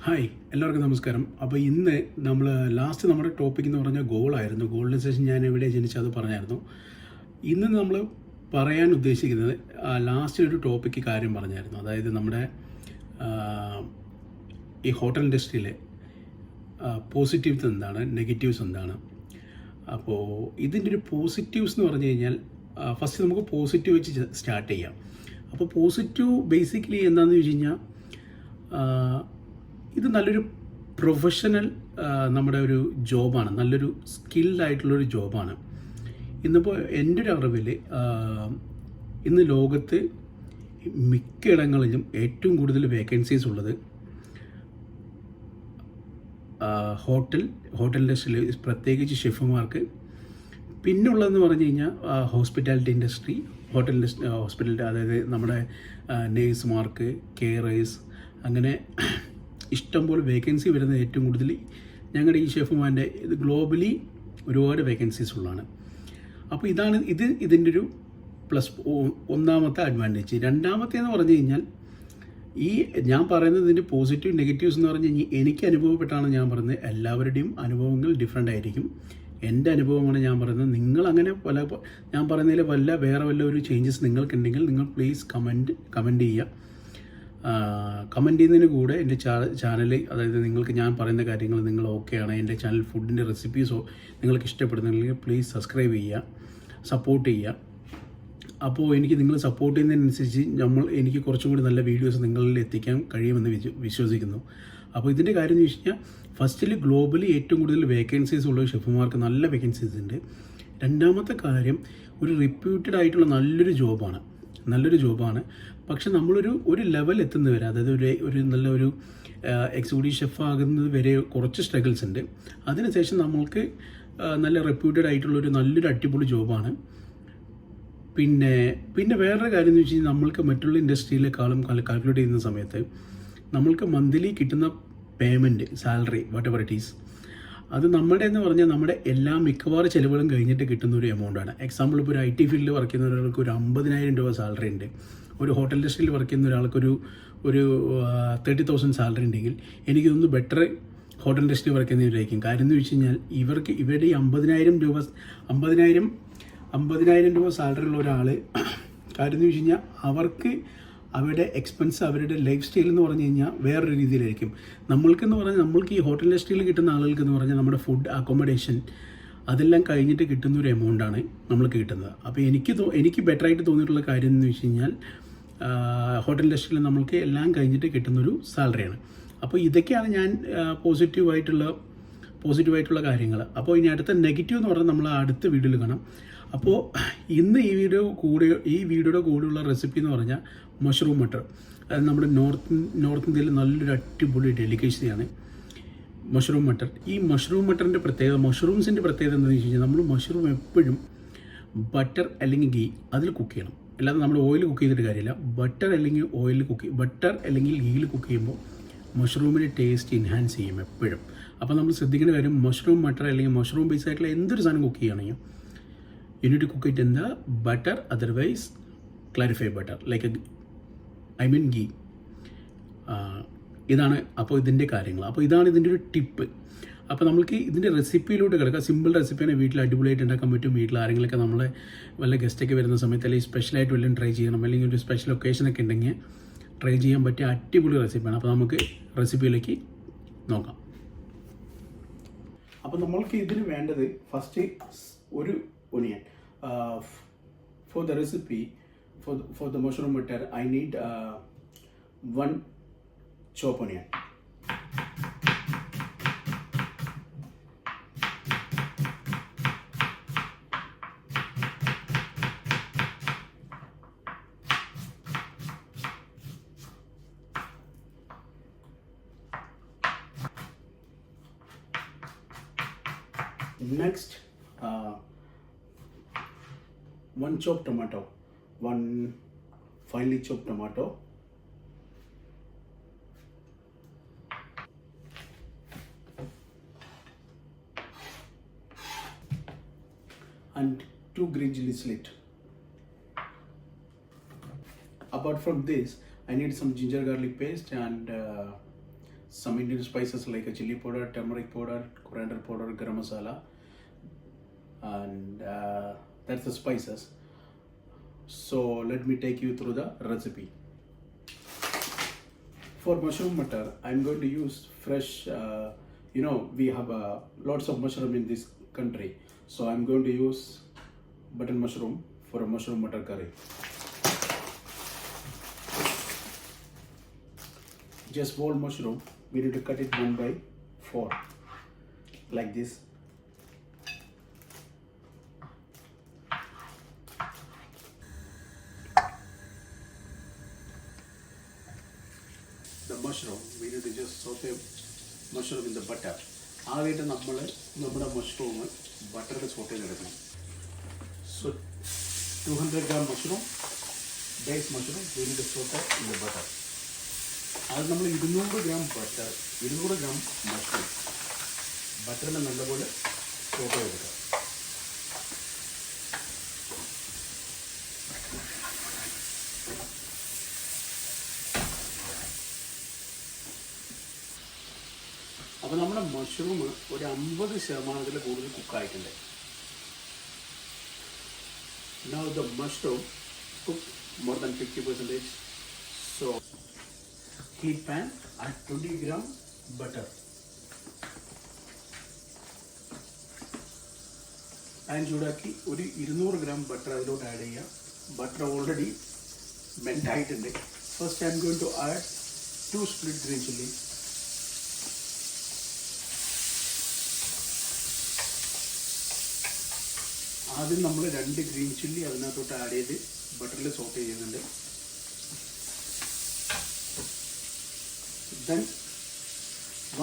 Hi, എല്ലാവർക്കും നമസ്കാരം. അപ്പോൾ ഇന്ന് നമ്മൾ ലാസ്റ്റ് നമ്മുടെ ടോപ്പിക് എന്ന് പറഞ്ഞാൽ ഗോളായിരുന്നു. ഗോളിന് ശേഷം ഞാൻ എവിടെ ജനിച്ചത് അത് പറഞ്ഞായിരുന്നു. ഇന്ന് നമ്മൾ പറയാൻ ഉദ്ദേശിക്കുന്നത് ലാസ്റ്റ് ഒരു ടോപ്പിക്ക് കാര്യം പറഞ്ഞായിരുന്നു. അതായത് നമ്മുടെ ഈ ഹോട്ടൽ ഇൻഡസ്ട്രിയിലെ പോസിറ്റീവ്സ് എന്താണ്, നെഗറ്റീവ്സ് എന്താണ്. അപ്പോൾ ഇതിൻ്റെ ഒരു പോസിറ്റീവ്സ് എന്ന് പറഞ്ഞു കഴിഞ്ഞാൽ ഫസ്റ്റ് നമുക്ക് പോസിറ്റീവ് വെച്ച് സ്റ്റാർട്ട് ചെയ്യാം. അപ്പോൾ പോസിറ്റീവ് ബേസിക്കലി എന്താണെന്ന് വെച്ച് കഴിഞ്ഞാൽ ഇത് നല്ലൊരു പ്രൊഫഷണൽ നമ്മുടെ ഒരു ജോബാണ്, നല്ലൊരു സ്കിൽഡായിട്ടുള്ളൊരു ജോബാണ്. ഇന്നിപ്പോൾ എൻ്റെ ഒരു അറിവിൽ ഇന്ന് ലോകത്ത് മിക്കയിടങ്ങളിലും ഏറ്റവും കൂടുതൽ വേക്കൻസീസ് ഉള്ളത് ഹോട്ടൽ ഇൻഡസ്ട്രിയിൽ, പ്രത്യേകിച്ച് ഷെഫുമാർക്ക്. പിന്നുള്ളതെന്ന് പറഞ്ഞു കഴിഞ്ഞാൽ ഹോസ്പിറ്റാലിറ്റി ഇൻഡസ്ട്രി, ഹോസ്പിറ്റാലിറ്റി, അതായത് നമ്മുടെ നേഴ്സുമാർക്ക്, കെയറേഴ്സ്, അങ്ങനെ ഇഷ്ടംപോലെ വേക്കൻസി വരുന്നത് ഏറ്റവും കൂടുതൽ ഞങ്ങളുടെ ഈ ഷെഫുമാരുടെ ഇത് ഗ്ലോബലി ഒരുപാട് വേക്കൻസീസ് ഉള്ളതാണ്. അപ്പോൾ ഇതിൻ്റെ ഒരു ഒന്നാമത്തെ അഡ്വാൻറ്റേജ്. രണ്ടാമത്തേന്ന് പറഞ്ഞു കഴിഞ്ഞാൽ ഈ ഞാൻ പറയുന്നതിൻ്റെ പോസിറ്റീവ് നെഗറ്റീവ്സ് എന്ന് പറഞ്ഞു കഴിഞ്ഞാൽ എനിക്ക് അനുഭവപ്പെട്ടാണ് ഞാൻ പറയുന്നത്. എല്ലാവരുടെയും അനുഭവങ്ങൾ ഡിഫറെൻ്റ് ആയിരിക്കും. എൻ്റെ അനുഭവമാണ് ഞാൻ പറയുന്നത്. നിങ്ങളങ്ങനെ ഞാൻ പറയുന്നതിൽ വേറെ വല്ല ഒരു ചേഞ്ചസ് നിങ്ങൾക്കുണ്ടെങ്കിൽ നിങ്ങൾ പ്ലീസ് കമൻറ്റ് ചെയ്യുക. കമൻറ്റ് ചെയ്യുന്നതിന് കൂടെ എൻ്റെ ചാനൽ, അതായത് നിങ്ങൾക്ക് ഞാൻ പറയുന്ന കാര്യങ്ങൾ നിങ്ങൾ ഓക്കെയാണ്, എൻ്റെ ചാനൽ ഫുഡിൻ്റെ റെസിപ്പീസോ നിങ്ങൾക്ക് ഇഷ്ടപ്പെടുന്നുണ്ടെങ്കിൽ പ്ലീസ് സബ്സ്ക്രൈബ് ചെയ്യുക, സപ്പോർട്ട് ചെയ്യുക. അപ്പോൾ നിങ്ങൾ സപ്പോർട്ട് ചെയ്യുന്നതിനനുസരിച്ച് എനിക്ക് കുറച്ചും കൂടി നല്ല വീഡിയോസ് നിങ്ങളിൽ എത്തിക്കാൻ കഴിയുമെന്ന് വിശ്വസിക്കുന്നു. അപ്പോൾ ഇതിൻ്റെ കാര്യം എന്ന് വെച്ച് കഴിഞ്ഞാൽ ഫസ്റ്റിൽ ഗ്ലോബലി ഏറ്റവും കൂടുതൽ വേക്കൻസീസ് ഉള്ള ഷെഫുമാർക്ക് നല്ല വേക്കൻസീസ് ഉണ്ട്. രണ്ടാമത്തെ കാര്യം, ഒരു റിപ്യൂട്ടഡ് ആയിട്ടുള്ള നല്ലൊരു ജോബാണ്. പക്ഷെ നമ്മളൊരു ലെവൽ എത്തുന്നവരെ, അതായത് ഒരു നല്ലൊരു എക്സിക്യൂട്ടീവ് ഷെഫ് ആകുന്നത് വരെ കുറച്ച് സ്ട്രഗിൾസ് ഉണ്ട്. അതിനുശേഷം നമ്മൾക്ക് നല്ല റെപ്യൂട്ടഡ് ആയിട്ടുള്ളൊരു നല്ലൊരു അടിപൊളി ജോബാണ്. പിന്നെ വേറൊരു കാര്യം എന്ന് വെച്ച് കഴിഞ്ഞാൽ നമ്മൾക്ക് മറ്റുള്ള ഇൻഡസ്ട്രിയിലേക്കാളും കാൽക്കുലേറ്റ് ചെയ്യുന്ന സമയത്ത് നമ്മൾക്ക് മന്ത്ലി കിട്ടുന്ന payment, salary, what ever it is, അത് എന്ന് പറഞ്ഞാൽ നമ്മുടെ മിക്കവാറും ചിലവുകളും കഴിഞ്ഞിട്ട് കിട്ടുന്ന ഒരു എമൗണ്ടാണ്. എക്സാമ്പിൾ, ഇപ്പോൾ ഒരു IT ഫീൽഡിൽ വർക്ക് ചെയ്യുന്ന ഒരാൾക്ക് ഒരു 50,000 രൂപ സാലറി ഉണ്ട്. ഒരു ഹോട്ടൽ ഇൻഡസ്ട്രിയിൽ വർക്ക് ചെയ്യുന്ന ഒരാൾക്കൊരു 30,000 സാലറി ഉണ്ടെങ്കിൽ എനിക്ക് തോന്നുന്നു ബെറ്റർ ഹോട്ടൽ ഇൻഡസ്ട്രിയിൽ വർക്ക് ചെയ്യുന്നവരായിരിക്കും. കാര്യം എന്ന് വെച്ച് കഴിഞ്ഞാൽ ഇവരുടെ ഈ 50,000 രൂപ സാലറി ഉള്ള ഒരാൾ, കാര്യം എന്ന് വെച്ച് കഴിഞ്ഞാൽ അവർക്ക് അവരുടെ എക്സ്പെൻസ്, അവരുടെ ലൈഫ് സ്റ്റൈൽ എന്ന് പറഞ്ഞു കഴിഞ്ഞാൽ വേറൊരു രീതിയിലായിരിക്കും. നമ്മൾക്ക് ഈ ഹോട്ടൽ ഇൻഡസ്ട്രിയിൽ കിട്ടുന്ന ആളുകൾക്ക് എന്ന് പറഞ്ഞാൽ നമ്മുടെ ഫുഡ്, അക്കോമഡേഷൻ അതെല്ലാം കഴിഞ്ഞിട്ട് കിട്ടുന്ന ഒരു എമൗണ്ടാണ് നമ്മൾക്ക് കിട്ടുന്നത്. അപ്പോൾ എനിക്ക് ബെറ്ററായിട്ട് തോന്നിയിട്ടുള്ള കാര്യം എന്ന് വെച്ച് കഴിഞ്ഞാൽ ഹോട്ടൽ ഇൻഡസ്ട്രിയിൽ നമ്മൾക്ക് എല്ലാം കഴിഞ്ഞിട്ട് കിട്ടുന്നൊരു സാലറിയാണ്. അപ്പോൾ ഇതൊക്കെയാണ് ഞാൻ പോസിറ്റീവായിട്ടുള്ള കാര്യങ്ങൾ. അപ്പോൾ ഇനി അടുത്ത നെഗറ്റീവ് എന്ന് പറഞ്ഞാൽ നമ്മൾ അടുത്ത വീഡിയോയിൽ കാണാം. അപ്പോൾ ഇന്ന് ഈ വീഡിയോയുടെ കൂടെയുള്ള റെസിപ്പി എന്ന് പറഞ്ഞാൽ മഷ്റൂം മട്ടർ. അത് നമ്മുടെ നോർത്ത് ഇന്ത്യയിൽ നല്ലൊരു അടിപൊളി ഡെലിക്കേഷനാണ് മഷ്റൂം മട്ടർ. ഈ മഷ്റൂം മട്ടറിൻ്റെ പ്രത്യേകത, മഷ്റൂംസിൻ്റെ പ്രത്യേകത എന്താണെന്ന് വെച്ച് കഴിഞ്ഞാൽ നമ്മൾ മഷ്റൂം എപ്പോഴും ബട്ടർ അല്ലെങ്കിൽ ഗീ അതിൽ കുക്ക് ചെയ്യണം. അല്ലാതെ നമ്മൾ ഓയിൽ കുക്ക് ചെയ്തിട്ട് കാര്യമില്ല. ബട്ടർ അല്ലെങ്കിൽ ഗീയിൽ കുക്ക് ചെയ്യുമ്പോൾ മഷ്റൂമിൻ്റെ ടേസ്റ്റ് എൻഹാൻസ് ചെയ്യും എപ്പോഴും. അപ്പോൾ നമ്മൾ ശ്രദ്ധിക്കേണ്ട കാര്യം, മഷ്റൂം മട്ടർ അല്ലെങ്കിൽ മഷ്റൂം ബേസ് ആയിട്ടുള്ള എന്തൊരു സാധനം കുക്ക് ചെയ്യുകയാണെങ്കിൽ you need to cook it in the butter, otherwise clarified butter, ghee. ഇതാണ് അപ്പോൾ ഇതിൻ്റെ കാര്യങ്ങൾ. അപ്പോൾ ഇതാണ് ഇതിൻ്റെ ഒരു ടിപ്പ്. അപ്പോൾ നമുക്ക് ഇതിൻ്റെ റെസിപ്പിയിലൂടെ കിടക്കാം. സിമ്പിൾ റെസിപ്പിയാണ്, വീട്ടിൽ അടിപൊളിയായിട്ട് ഉണ്ടാക്കാൻ പറ്റും. വീട്ടിൽ ആരെങ്കിലുമൊക്കെ നമ്മളെ വല്ല ഗസ്റ്റൊക്കെ വരുന്ന സമയത്ത്, അല്ലെങ്കിൽ സ്പെഷ്യലായിട്ട് വല്ലതും ട്രൈ ചെയ്യണം, അല്ലെങ്കിൽ ഒരു സ്പെഷ്യൽ ഒക്കേഷനൊക്കെ ഉണ്ടെങ്കിൽ ട്രൈ ചെയ്യാൻ പറ്റിയ അടിപൊളി റെസിപ്പിയാണ്. അപ്പോൾ നമുക്ക് റെസിപ്പിയിലേക്ക് നോക്കാം. അപ്പോൾ നമ്മൾക്ക് ഇതിന് വേണ്ടത് ഫസ്റ്റ് ഒരു onion. For the recipe, for the mushroom butter, I need 1 chopped onion. Next, 1 chopped tomato, 1 finely chopped tomato, and 2 green chili slit. Apart from this, I need some ginger garlic paste and some Indian spices like a chili powder, turmeric powder, coriander powder, garam masala, and that's the spices. So let me take you through the recipe. For mushroom butter, I'm going to use fresh, we have lots of mushroom in this country. So I'm going to use button mushroom for a mushroom butter curry. Just whole mushroom, we need to cut it 1/4 like this. The mushroom, we need to just saute mushroom in the butter. ആദ്യമായിട്ട് നമ്മുടെ mushroom ബട്ടറിൽ saute ചെയ്തെടുക്കണം. So 200 gram mushroom, base mushroom, we need to saute in the butter. അത് നമ്മൾ 200 gram butter, 200 gram mushroom ബട്ടറിൽ നല്ലപോലെ saute ചെയ്തെടുക്കുക. അപ്പോൾ നമ്മുടെ mushroom ഒരു 50% കൂടുതൽ കുക്കായിട്ടുണ്ട്. Now the mushroom cooked more than 50%. So heat pan, add 20 gram butter. Pan ചൂടാക്കി ഒരു 200 gram ബട്ടർ അതിലോട്ട് ആഡ് ചെയ്യുക. ബട്ടർ ഓൾറെഡി മെൽറ്റ് ആയിട്ടുണ്ട്. First I'm going to add 2 split green chilli. ആദ്യം നമ്മൾ 2 ഗ്രീൻ ചില്ലി അതിനകത്തോട്ട് ആഡ് ചെയ്ത് ബട്ടറിൽ saute ചെയ്യുന്നുണ്ട്. Then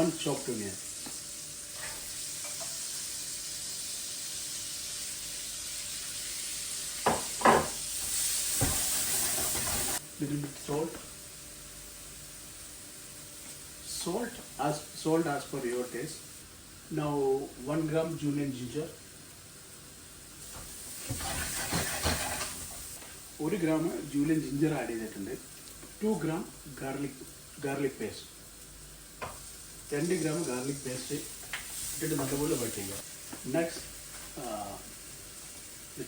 1 chopped onion. Little bit salt. Salt as per your taste. Now 1 gram julienne ginger. 1 gram julienne ginger add ചെയ്തിട്ടുണ്ട്. 2 gram garlic paste. 2 gram garlic paste ഇട്ടിട്ട് നല്ലപോലെ വഴറ്റി ചെയ്യുക. നെക്സ്റ്റ്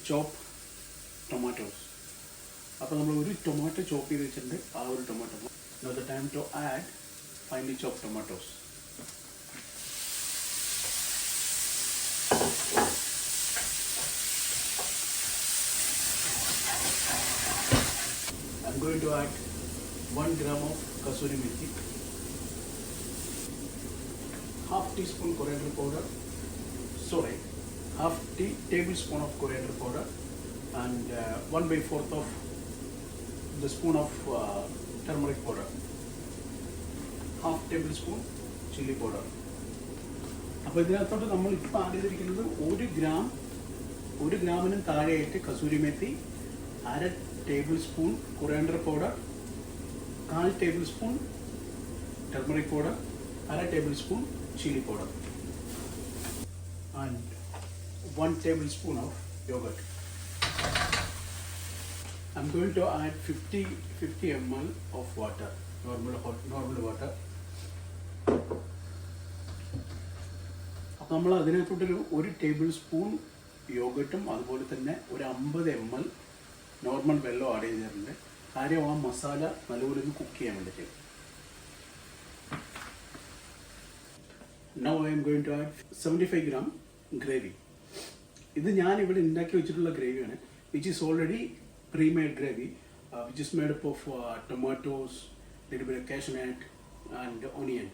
ചോപ്പ് ടൊമാറ്റോസ്. അപ്പോൾ നമ്മൾ ഒരു ടൊമാറ്റോ ചോപ്പ് ചെയ്ത് വെച്ചിട്ടുണ്ട്. ആ ഒരു tomato now the time to add finely chopped tomatoes. I'm going to add 1 gram of kasuri methi, half teaspoon coriander powder, half tablespoon of coriander powder, and 1/4 of the spoon of turmeric powder, half tablespoon chili powder. അപ്പോൾ ഇതിനകത്തോട്ട് നമ്മൾ ഇപ്പോൾ add ചെയ്തിരിക്കുന്നത് 1 ഗ്രാമിനും താഴെയായിട്ട് kasuri മെത്തി, 1/2 tablespoon coriander powder, 1/4 tablespoon turmeric powder, 1/2 tablespoon chili powder, and 1 tablespoon of yogurt. I'm going to add 50 ml of water, normal water. അപ്പോൾ നമ്മൾ അതിനകത്തോട്ടൊരു 1 table spoon യോഗട്ടും അതുപോലെ തന്നെ ഒരു 50 ml നോർമൽ വെള്ളം ആഡ് ചെയ്തിട്ടുണ്ട്. കാര്യം ആ മസാല നല്ലപോലെ ഒന്ന് കുക്ക് ചെയ്യാൻ വേണ്ടിയിട്ട്. Now I am going to add 75 gram gravy. ഇത് ഞാൻ ഇവിടെ ഉണ്ടാക്കി വെച്ചിട്ടുള്ള ഗ്രേവിയാണ്, which is already pre-made gravy, which is made up of tomatoes, little bit of cashew nut and onion.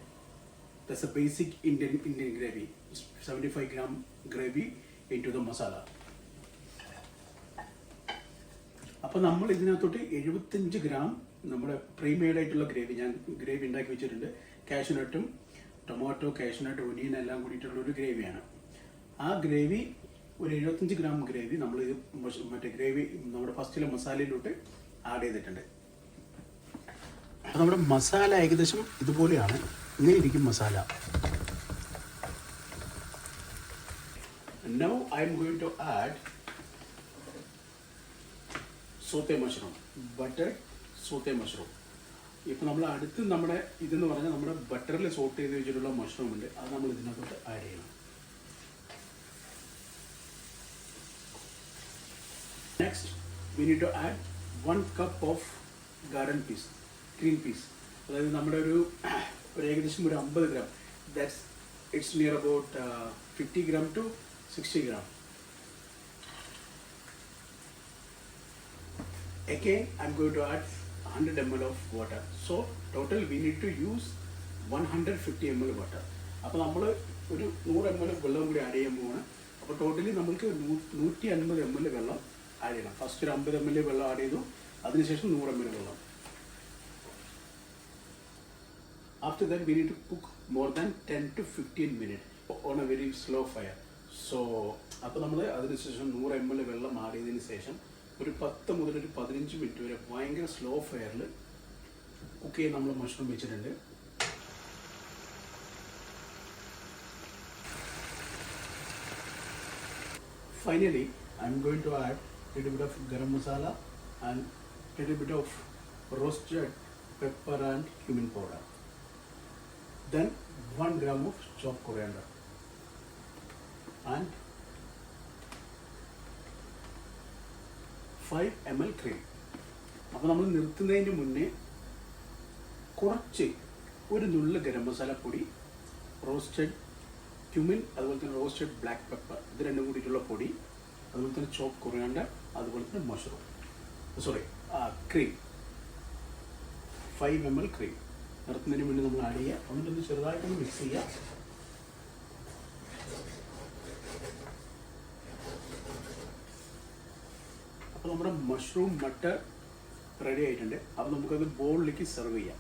That's a basic Indian gravy. 75 gram gravy into the masala. അപ്പോൾ നമ്മൾ ഇതിനകത്തോട്ട് 75 gram നമ്മുടെ premade ആയിട്ടുള്ള ഞാൻ ഗ്രേവി ഉണ്ടാക്കി വെച്ചിട്ടുണ്ട്. കാഷ്യൂനട്ടും tomato, cashew nut, onion എല്ലാം കൂടിയിട്ടുള്ള ഒരു ഗ്രേവിയാണ്. ആ ഗ്രേവി ഒരു 75 gram ഗ്രേവി നമ്മൾ ഗ്രേവി നമ്മുടെ ഫസ്റ്റിലെ മസാലയിലോട്ട് ആഡ് ചെയ്തിട്ടുണ്ട്. അപ്പോൾ നമ്മുടെ മസാല ഏകദേശം ഇതുപോലെയാണ്. ഇങ്ങനെ ഇരിക്കും masala. Now I am going to add sauté mushroom, buttered sauté mushroom. ഇപ്പോൾ നമ്മൾ അടുത്ത് നമ്മുടെ ഇതെന്ന് പറഞ്ഞാൽ നമ്മുടെ ബട്ടറിൽ സോട്ട് ചെയ്ത് വെച്ചിട്ടുള്ള മഷ്റൂം ഉണ്ട്, അത് നമ്മൾ ഇതിനകത്തോട്ട് ആഡ് ചെയ്യണം. Next we need to add 1 cup of garden peas, green peas. അതായത് നമ്മുടെ ഒരു ഏകദേശം ഒരു 50 gram. It's near about 50 gram to 60 gram. Again, I'm going to add 100 ml of water. So total we need to use 150 ml water. അപ്പോൾ നമ്മൾ ഒരു 100 ml വെള്ളം കൂടി ആഡ് ചെയ്യാൻ പോവാണ്. അപ്പോൾ ടോട്ടലി നമുക്ക് 150 ml വെള്ളം ആഡ് ചെയ്യണം. ഫസ്റ്റ് ഒരു 50 ml വെള്ളം ആഡ് ചെയ്തു, അതിനുശേഷം 100 ml വെള്ളം. After that we need to cook more than 10 to 15 minutes on a very slow fire. So അപ്പോൾ നമ്മൾ അതിനുശേഷം 100 ml വെള്ളം ആഡ് ചെയ്തതിന് ശേഷം ഒരു 10 മുതൽ ഒരു 15 മിനിറ്റ് വരെ ഭയങ്കര സ്ലോ ഫയറിൽ കുക്ക് ചെയ്യാൻ നമ്മൾ മഷ്റൂം വെച്ചിട്ടുണ്ട്. Finally, I'm going to add a little bit of garam masala and a little bit of roasted pepper and cumin powder. Then 1 gram of chopped coriander and 5 ml cream. അപ്പോൾ നമ്മൾ നിർത്തുന്നതിന് മുന്നേ കുറച്ച് ഒരു നുള്ള് ഗരം മസാലപ്പൊടി, റോസ്റ്റഡ് ക്യുമിൻ, അതുപോലെ തന്നെ roasted black pepper, ഇത് രണ്ടും കൂടിയിട്ടുള്ള പൊടി, അതുപോലെ തന്നെ ചോപ്പ് കൊറിയാണ്ടർ, അതുപോലെ തന്നെ മഷ്റൂം, ക്രീം, 5 ml ക്രീം നിർത്തുന്നതിന് മുന്നേ നമ്മൾ ആഡ് ചെയ്യുക. എന്നിട്ടൊന്ന് ചെറുതായിട്ടൊന്ന് മിക്സ് ചെയ്യുക. അപ്പോൾ നമ്മുടെ മഷ്റൂം മട്ടർ റെഡി ആയിട്ടുണ്ട്. അപ്പോൾ നമുക്കത് ബോളിലേക്ക് സെർവ് ചെയ്യാം.